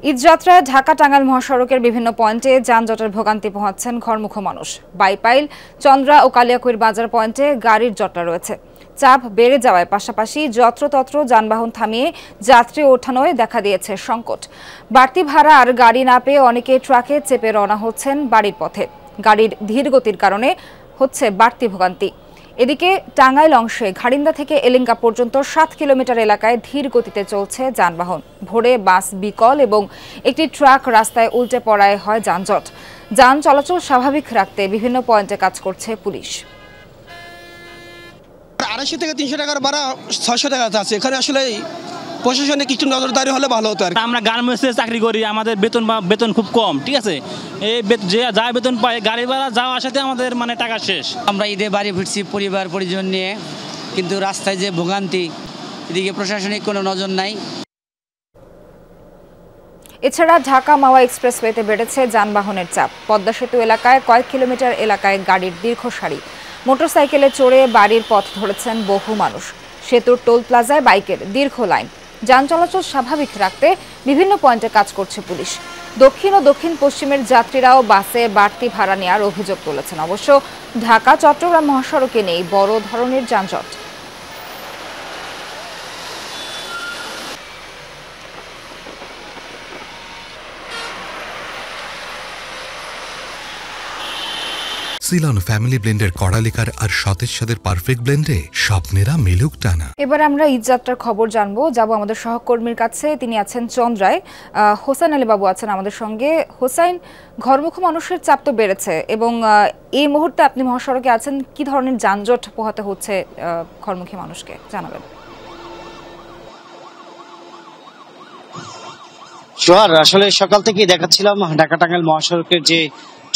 ঈদযাত্রায় ঢাকা-টাঙ্গাইল মহাসড়কের বিভিন্ন পয়েন্টে যানজটের ভোগান্তি পোহাচ্ছেন ঘরমুখো মানুষ। বাইপাইল, চন্দ্রা ও কালিয়াকৈর বাজার পয়েন্টে গাড়ির জটলা রয়েছে। চাপ বেড়ে যাওয়ায় পাশাপাশি যত্রতত্র যানবাহন থামিয়ে যাত্রী ওঠানোয় দেখা দিয়েছে সংকট। বাড়তি ভাড়া আর গাড়ি না পেয়ে অনেকে ট্রাকে চেপে রওনা হচ্ছেন বাড়ির পথে। গাড়ির ধীর গতির কারণে হচ্ছে বাড়তি ভোগান্তি। এদিকে টাঙ্গাইল অংশে ঘাড়িন্দা থেকে এলেঙ্গা পর্যন্ত 7 কিলোমিটার এলাকায় ধীর গতিতে চলছে যানবাহন। ভোরে বাস বিকল এবং একটি ট্রাক রাস্তায় উল্টে পড়ায় হয় যানজট। যান চলাচল স্বাভাবিক রাখতে বিভিন্ন পয়েন্টে কাজ করছে পুলিশ। 250 থেকে 300 টাকার ভাড়া 600 টাকা আছে। এখানে আসলে প্রশাসনিক একটু নজরদারি হলে ভালো হতো। আমরা গার্মেন্টসে চাকরি করি, আমাদের বেতন খুব কম, ঠিক আছে। এই যা বেতন পাই, গাড়ি ভাড়া যাওয়া আসাতে আমাদের টাকা শেষ। আমরা ঈদে বাড়ি ফিরছি পরিবার পরিজন নিয়ে, কিন্তু রাস্তায় যে ভোগান্তি, এদিকে প্রশাসনিক কোনো নজর নাই। এছাড়া ঢাকা মাওয়া এক্সপ্রেসওয়েতে বেড়েছে যানবাহনের চাপ। পদ্মা সেতু এলাকায় কয়েক কিলোমিটার এলাকায় গাড়ির দীর্ঘ সারি। মোটরসাইকেলে চড়ে বাড়ির পথ ধরেছেন বহু মানুষ। সেতুর টোল প্লাজায় বাইকের দীর্ঘ লাইন। যান চলাচল স্বাভাবিক রাখতে বিভিন্ন পয়েন্টে কাজ করছে পুলিশ। দক্ষিণ ও দক্ষিণ পশ্চিমের যাত্রীরাও বাসে বাড়তি ভাড়া নেওয়ার অভিযোগ তুলেছেন। অবশ্য ঢাকা-চট্টগ্রাম মহাসড়কে নেই বড় ধরনের যানজট। সিলন ফ্যামিলি ব্লেন্ডের কড়ালিকার আর সতেজ স্বাদের পারফেক্ট ব্লেন্ডে স্বপ্নেরা মেলুক টানা। এবার আমরা ঈদযাত্রার খবর জানবো। যাব আমাদের সহকর্মীর কাছে, তিনি আছেন চন্দ্রায়। হোসেন আলী বাবু আছেন আমাদের সঙ্গে। হোসেন, ঘরমুখো মানুষের চাপ তো বেড়েছে এবং এই মুহূর্তে আপনি মহাসড়কে আছেন, কি ধরনের যানজট পোহাতে হচ্ছে ঘরমুখী মানুষকে জানাবেন। সোহার, আসলে সকাল থেকেই দেখাচ্ছিলাম ঢাকা টাঙ্গাইল মহাসড়কের যে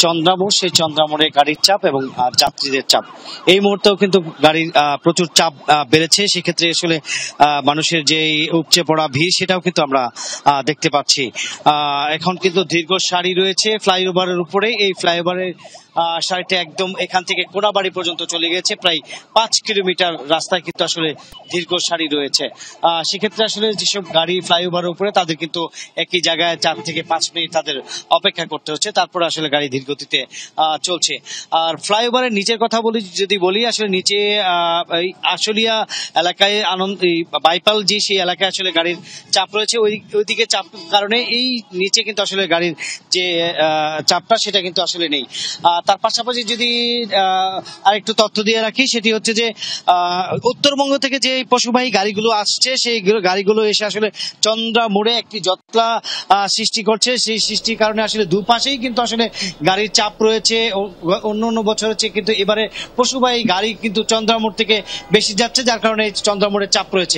চন্দ্রামোড়, সেই চন্দ্রামোড়ে গাড়ির চাপ এবং যাত্রীদের চাপ। এই মুহূর্তেও কিন্তু গাড়ির প্রচুর চাপ বেড়েছে। সেক্ষেত্রে আসলে মানুষের যে উপচে পড়া ভিড়, সেটাও কিন্তু আমরা দেখতে পাচ্ছি। এখন কিন্তু দীর্ঘ সারি রয়েছে ফ্লাইওভারের উপরে। এই ফ্লাইওভারের সারিটা একদম এখান থেকে কোনাবাড়ি পর্যন্ত চলে গেছে। প্রায় 5 কিলোমিটার রাস্তায় কিন্তু আসলে দীর্ঘ সারি রয়েছে। সেক্ষেত্রে আসলে যেসব গাড়ি ফ্লাইওভারের উপরে, তাদের কিন্তু একই জায়গায় 4 থেকে 5 মিনিট তাদের অপেক্ষা করতে হচ্ছে, তারপরে আসলে গাড়ি ধীর গতিতে চলছে। আর ফ্লাইওভারের নিচের কথা বলি, আসলে নিচে আশুলিয়া এলাকায় বাইপাল যে সেই এলাকায় আসলে গাড়ির চাপ রয়েছে। ওইদিকে চাপ কারণে এই নিচে কিন্তু আসলে গাড়ির যে চাপটা, সেটা কিন্তু আসলে নেই। তার পাশাপাশি যদি আরেকটু তথ্য দিয়ে রাখি, সেটি হচ্ছে যে উত্তরবঙ্গ থেকে যে পশুবাহী গাড়িগুলো আসছে, সেই গাড়িগুলো এসে আসলে চন্দ্রা মোড়ে একটি জটলা সৃষ্টি করছে। সেই সৃষ্টির কারণে আসলে দুপাশেই কিন্তু আসলে গাড়ির চাপ রয়েছে। অন্য বছর হচ্ছে, কিন্তু এবারে পশুবাহী গাড়ি কিন্তু চন্দ্রা মোড় থেকে বেশি যাচ্ছে, যার কারণে চন্দ্রা মোড়ে চাপ রয়েছে।